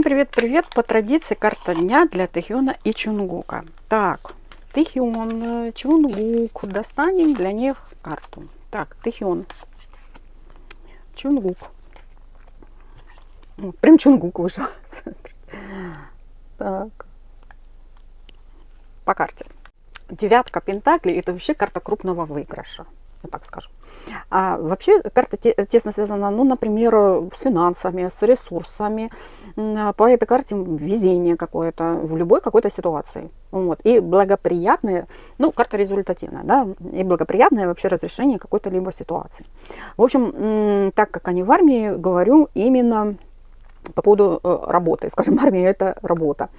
привет-привет! По традиции карта дня для Тэхёна и Чонгука. Так, Тэхён, Чонгук. Достанем для них карту. Так, Тэхён, Чонгук. О, прям Чонгук вышел. Так, по карте. Девятка пентаклей – это вообще карта крупного выигрыша. Я так скажу. А вообще карта тесно связана, ну, например, с финансами, с ресурсами. По этой карте везение какое-то в любой какой-то ситуации. Вот. И благоприятное, ну, карта результативная, да, и благоприятное вообще разрешение какой-то либо ситуации. В общем, так как они в армии, говорю именно по поводу работы. Скажем, армия – это работа.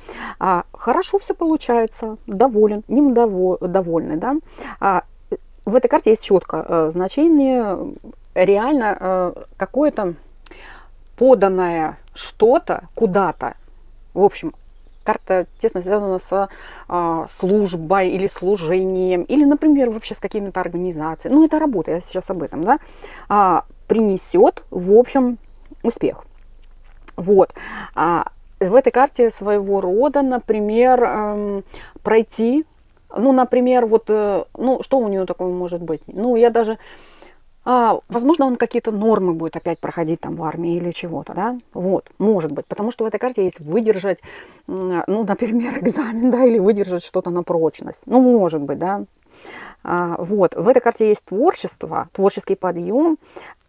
Хорошо все получается, доволен, ним довольный, да. В этой карте есть четко значение, реально какое-то поданное что-то куда-то. В общем, карта тесно связана с службой или служением, или, например, вообще с какими-то организациями. Ну, это работа, я сейчас об этом, да. Принесет, в общем, успех. Вот. В этой карте своего рода, например, пройти. Ну, например, вот, ну, что у нее такое может быть? Ну, я даже, возможно, он какие-то нормы будет опять проходить там в армии или чего-то, да? Вот, может быть, потому что в этой карте есть выдержать, ну, например, экзамен, да, или выдержать что-то на прочность. Ну, может быть, да. Вот, в этой карте есть творчество, творческий подъем.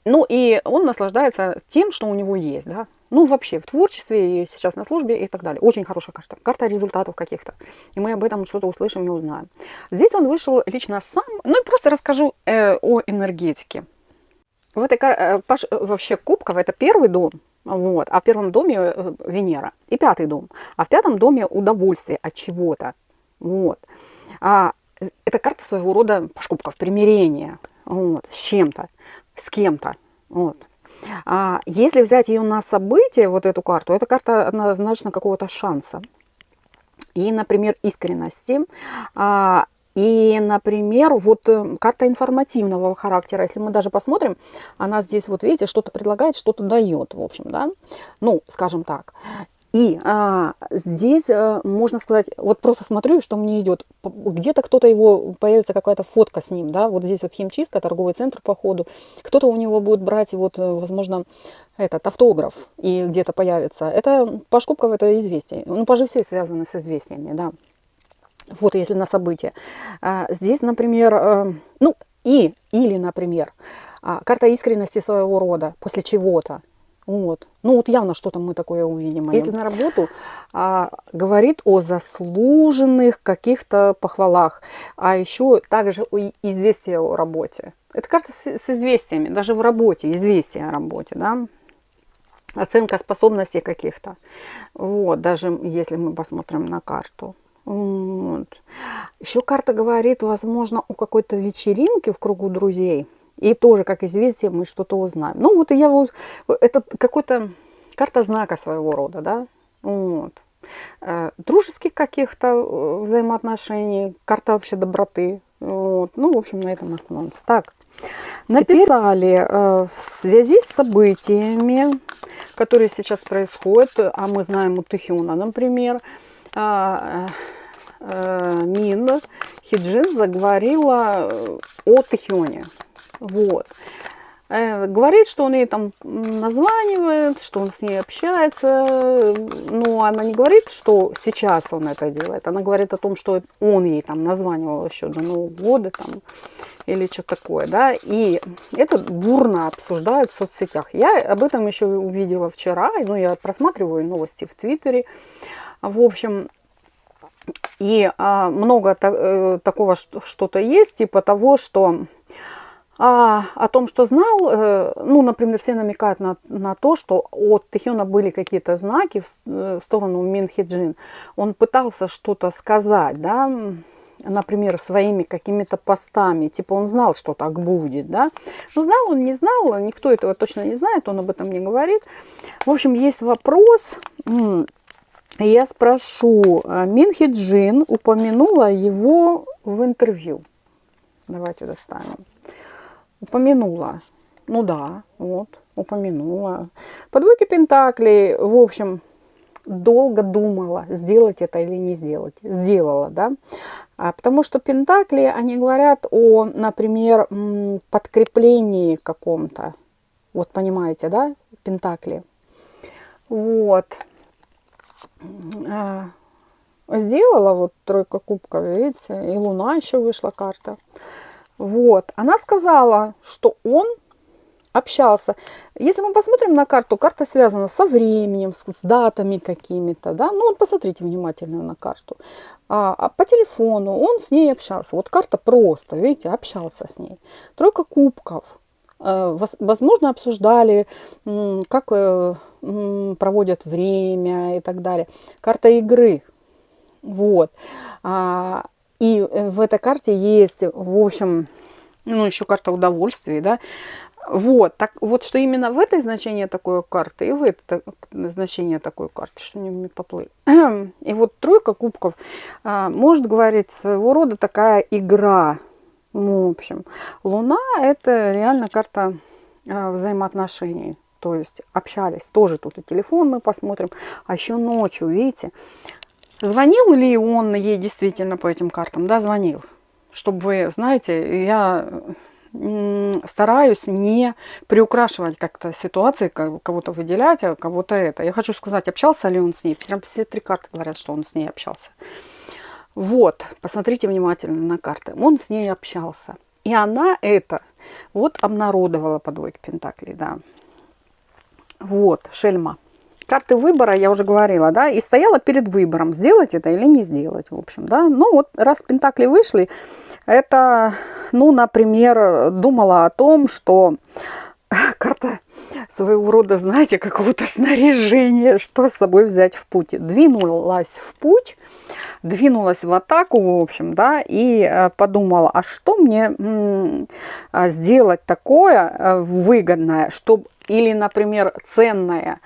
Ну, и он наслаждается тем, что у него есть, да. Ну, вообще, в творчестве, и сейчас на службе и так далее. Очень хорошая карта. Карта результатов каких-то. И мы об этом что-то услышим и узнаем. Здесь он вышел лично сам. Ну, и просто расскажу о энергетике. В этой вообще кубков это первый дом. Вот, а в первом доме Венера. И пятый дом. А в пятом доме удовольствие от чего-то. Вот. Это карта своего рода пашкубков, примирения. Вот, с чем-то. С кем-то. Вот. Если взять ее на событие, вот эту карту, это карта однозначно какого-то шанса. И, например, искренности. И, например, вот карта информативного характера. Если мы даже посмотрим, она здесь, вот видите, что-то предлагает, что-то дает, в общем, да. Ну, скажем так. И здесь, можно сказать, вот просто смотрю, что мне идет. Где-то кто-то его, появится какая-то фотка с ним, да, вот здесь вот химчистка, торговый центр по ходу. Кто-то у него будет брать, вот, возможно, этот автограф, и где-то появится. Это Паш Кубков, это известие. Ну, пажи все связаны с известиями, да. Вот, если на события. Здесь, например, ну, или, например, карта искренности своего рода после чего-то. Вот. Ну вот явно что-то мы такое увидим. Если на работу говорит о заслуженных каких-то похвалах, а еще также известие о работе. Это карта с известиями, даже в работе, известие о работе, да. Оценка способностей каких-то. Вот, даже если мы посмотрим на карту. Вот. Еще карта говорит, возможно, о какой-то вечеринке в кругу друзей. И тоже, как известие, мы что-то узнаем. Ну, вот я вот, это какой-то карта знака своего рода, да, вот. Дружеских каких-то взаимоотношений, карта вообще доброты, вот. Ну, в общем, на этом остановимся. Так, написали в связи с событиями, которые сейчас происходят, а мы знаем у Тэхёна, например, Мин Хиджин заговорила о Тэхёне. Вот. Говорит, что он ей там названивает, что он с ней общается, но она не говорит, что сейчас он это делает. Она говорит о том, что он ей там названивал еще до Нового года там, или что-то такое, да, и это бурно обсуждают в соцсетях. Я об этом еще увидела вчера, ну, я просматриваю новости в Твиттере, в общем, и много такого что-то есть, типа того, что о том, что знал, ну, например, все намекают на то, что от Тэхёна были какие-то знаки в сторону Мин Хиджин. Он пытался что-то сказать, да, например, своими какими-то постами, типа он знал, что так будет, да. Но знал он, не знал, никто этого точно не знает, он об этом не говорит. В общем, есть вопрос, я спрошу, Мин Хиджин упомянула его в интервью. Давайте достанем. Упомянула. Ну да, вот, упомянула. По двойке пентаклей, в общем, долго думала, сделать это или не сделать. Сделала, да. Потому что пентакли, они говорят о, например, подкреплении каком-то. Вот понимаете, да, пентакли. Вот. Сделала вот тройка кубков, видите, и луна еще вышла карта. Вот. Она сказала, что он общался. Если мы посмотрим на карту, карта связана со временем, с датами какими-то, да. Ну, вот посмотрите внимательно на карту. По телефону он с ней общался. Вот карта просто, видите, общался с ней. Тройка кубков. Возможно, обсуждали, как проводят время и так далее. Карта игры. Вот. И в этой карте есть, в общем, ну, еще карта удовольствий, да. Вот, так вот, что именно в этой значении такой карты и в это значение такой карты, что они мне поплыли. И вот тройка кубков может говорить своего рода такая игра. В общем, луна это реально карта взаимоотношений. То есть общались. Тоже тут и телефон мы посмотрим. А еще ночью, видите, звонил ли он ей действительно по этим картам? Да, звонил. Чтобы вы, знаете, я стараюсь не приукрашивать как-то ситуации, кого-то выделять, а кого-то это. Я хочу сказать, общался ли он с ней. Прям все три карты говорят, что он с ней общался. Вот, посмотрите внимательно на карты. Он с ней общался. И она это вот обнародовала по двойке пентаклей, да. Вот, шельма. Карты выбора, я уже говорила, да, и стояла перед выбором, сделать это или не сделать, в общем, да. Ну, вот раз пентакли вышли, это, ну, например, думала о том, что карта своего рода, знаете, какого-то снаряжения, что с собой взять в путь. Двинулась в путь, двинулась в атаку, в общем, да, и подумала, а что мне сделать такое выгодное, чтобы, или, например, ценное,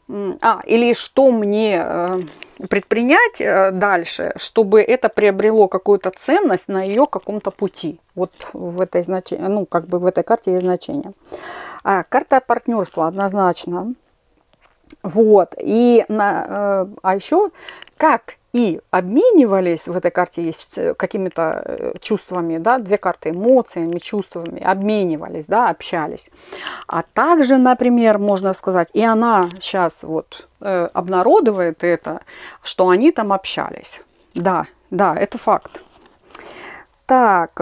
или что мне предпринять дальше, чтобы это приобрело какую-то ценность на ее каком-то пути. Вот в этой значении, ну, как бы в этой карте есть значение. Карта партнерства однозначно. Вот. И еще как и обменивались, в этой карте есть какими-то чувствами, да, две карты эмоциями, чувствами, обменивались, да, общались. А также, например, можно сказать, и она сейчас вот обнародывает это, что они там общались. Да, да, это факт. Так,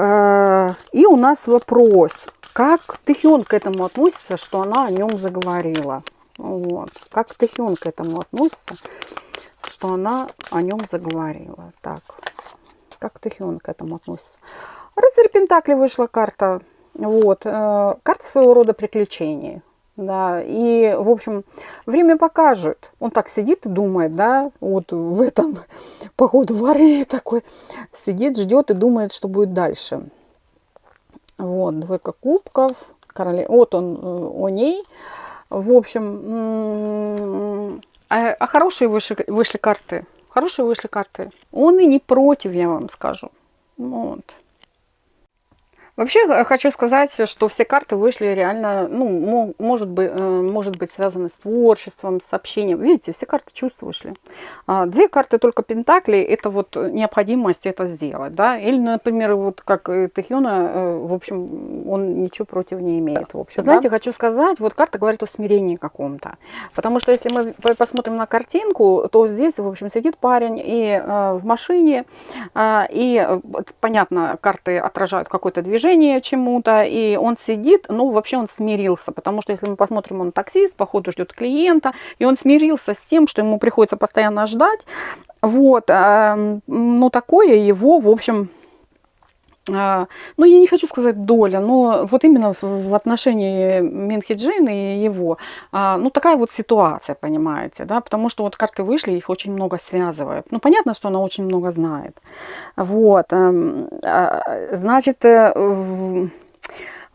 и у нас вопрос, как Тэхён к этому относится, что она о нем заговорила? Вот. Как Тэхён к этому относится, что она о нем заговорила? Так, как Тэхён к этому относится? Рыцарь Пентакли вышла карта. Вот, карта своего рода приключений. Да, и, в общем, время покажет. Он так сидит и думает, да, вот в этом, походу, варе такой, сидит, ждет и думает, что будет дальше. Вот, двойка кубков, вот он о ней. В общем, хорошие вышли карты. Хорошие вышли карты. Он и не против, я вам скажу. Вот. Вообще хочу сказать, что все карты вышли реально, ну, может быть связаны с творчеством, с общением. Видите, все карты чувств вышли. Две карты только пентакли, это вот необходимость это сделать, да. Или, например, вот как Тэхёна, в общем, он ничего против не имеет, в общем. Знаете, да? Хочу сказать, вот карта говорит о смирении каком-то. Потому что если мы посмотрим на картинку, то здесь, в общем, сидит парень и в машине, и, понятно, карты отражают какое-то движение, чему-то, и он сидит, ну, вообще он смирился, потому что если мы посмотрим, он таксист, походу ждет клиента, и он смирился с тем, что ему приходится постоянно ждать, вот, но такое его, в общем, ну, я не хочу сказать доля, но вот именно в отношении Минхи-Джин и его, ну, такая вот ситуация, понимаете, да, потому что вот карты вышли, их очень много связывает. Ну, понятно, что она очень много знает. Вот, значит,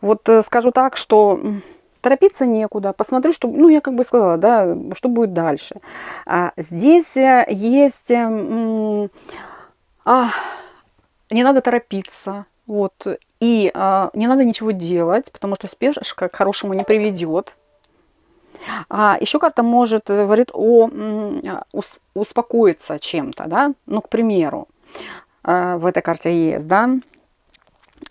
вот скажу так, что торопиться некуда, посмотрю, что, ну, я как бы сказала, да, что будет дальше. Здесь есть... Не надо торопиться, вот, и не надо ничего делать, потому что спешка к хорошему не приведет. А еще карта может говорит о успокоиться чем-то, да, ну, к примеру, в этой карте есть, да,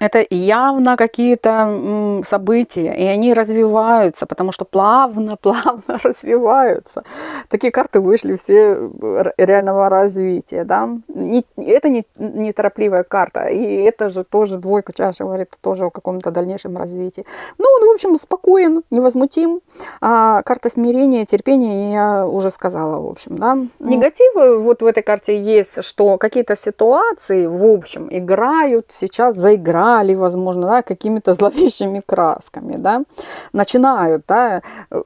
это явно какие-то события, и они развиваются, потому что плавно развиваются. Такие карты вышли все реального развития, да. Это не торопливая карта, и это же тоже двойка чаши говорит тоже о каком-то дальнейшем развитии. Ну, он, в общем, спокоен, невозмутим. Карта смирения, терпения, я уже сказала, в общем, да. Негативы вот в этой карте есть, что какие-то ситуации, в общем, играют, сейчас заиграли, возможно, да, какими-то зловещими красками, да, начинают, да,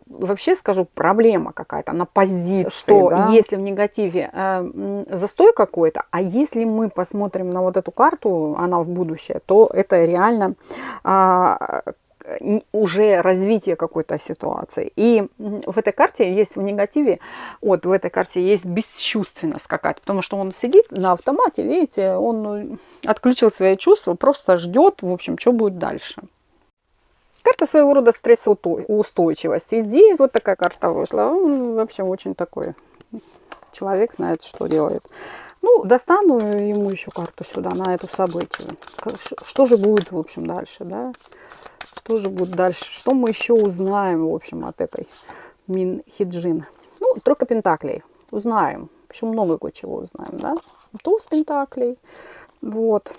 вообще скажу, проблема какая-то на позиции, что да? Если в негативе застой какой-то, а если мы посмотрим на вот эту карту, она в будущее, то это реально уже развитие какой-то ситуации. И в этой карте есть в негативе, вот в этой карте есть бесчувственность какая-то, потому что он сидит на автомате, видите, он отключил свои чувства, просто ждет, в общем, что будет дальше. Карта своего рода стрессоустойчивости. И здесь вот такая карта вышла. Он вообще очень такой человек, знает, что делает. Ну, достану ему еще карту сюда, на эту событие. Что же будет, в общем, дальше, да? Что же будет дальше? Что мы еще узнаем, в общем, от этой Мин Хиджин? Ну, тройка пентаклей. Узнаем. Еще много кое-чего узнаем, да? Туз пентаклей. Вот.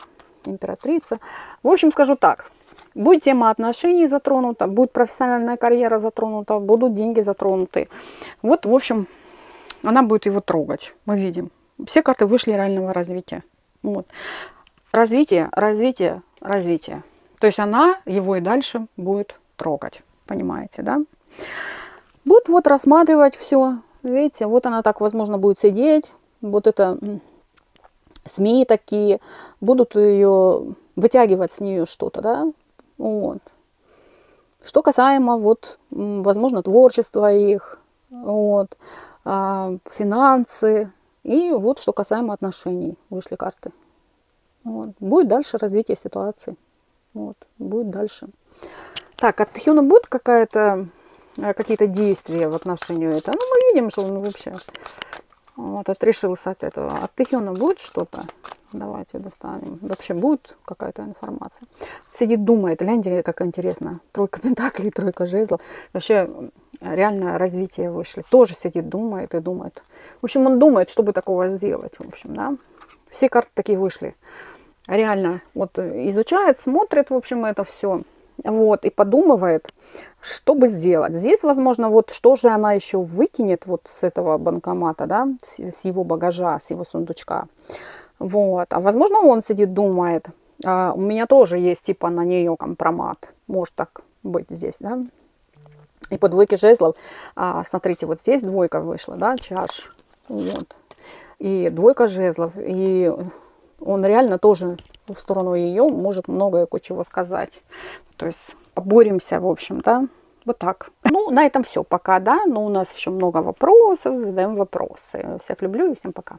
Императрица. В общем, скажу так. Будет тема отношений затронута, будет профессиональная карьера затронута, будут деньги затронуты. Вот, в общем, она будет его трогать. Мы видим. Все карты вышли реального развития. Вот. Развитие, развитие, развитие. То есть она его и дальше будет трогать. Понимаете, да? Будет вот рассматривать все. Видите, вот она так, возможно, будет сидеть. Вот это СМИ такие. Будут ее вытягивать с нее что-то, да? Вот. Что касаемо, вот, возможно, творчества их, вот, финансы. И вот что касаемо отношений. Вышли карты. Вот. Будет дальше развитие ситуации. Вот, будет дальше. Так, от Тхёна будет какие-то действия в отношении этого? Ну, мы видим, что он вообще вот, отрешился от этого. От Тхёна будет что-то? Давайте достанем. Вообще будет какая-то информация. Сидит, думает. Гляньте, как интересно. Тройка пентаклей, тройка жезлов. Вообще, реально развитие вышли. Тоже сидит, думает и думает. В общем, он думает, чтобы такого сделать. В общем, да. Все карты такие вышли. Реально вот изучает, смотрит, в общем, это все, вот, и подумывает, что бы сделать. Здесь, возможно, вот что же она еще выкинет вот с этого банкомата, да, с его багажа, с его сундучка. Вот, а возможно, он сидит, думает, у меня тоже есть типа на нее компромат, может так быть здесь, да. И по двойке жезлов, смотрите, вот здесь двойка вышла, да, чаш, вот, и двойка жезлов, и он реально тоже в сторону ее может многое кое-чего сказать. То есть поборемся, в общем, да. Вот так. Ну, на этом все пока, да. Но у нас еще много вопросов. Задаем вопросы. Всех люблю и всем пока.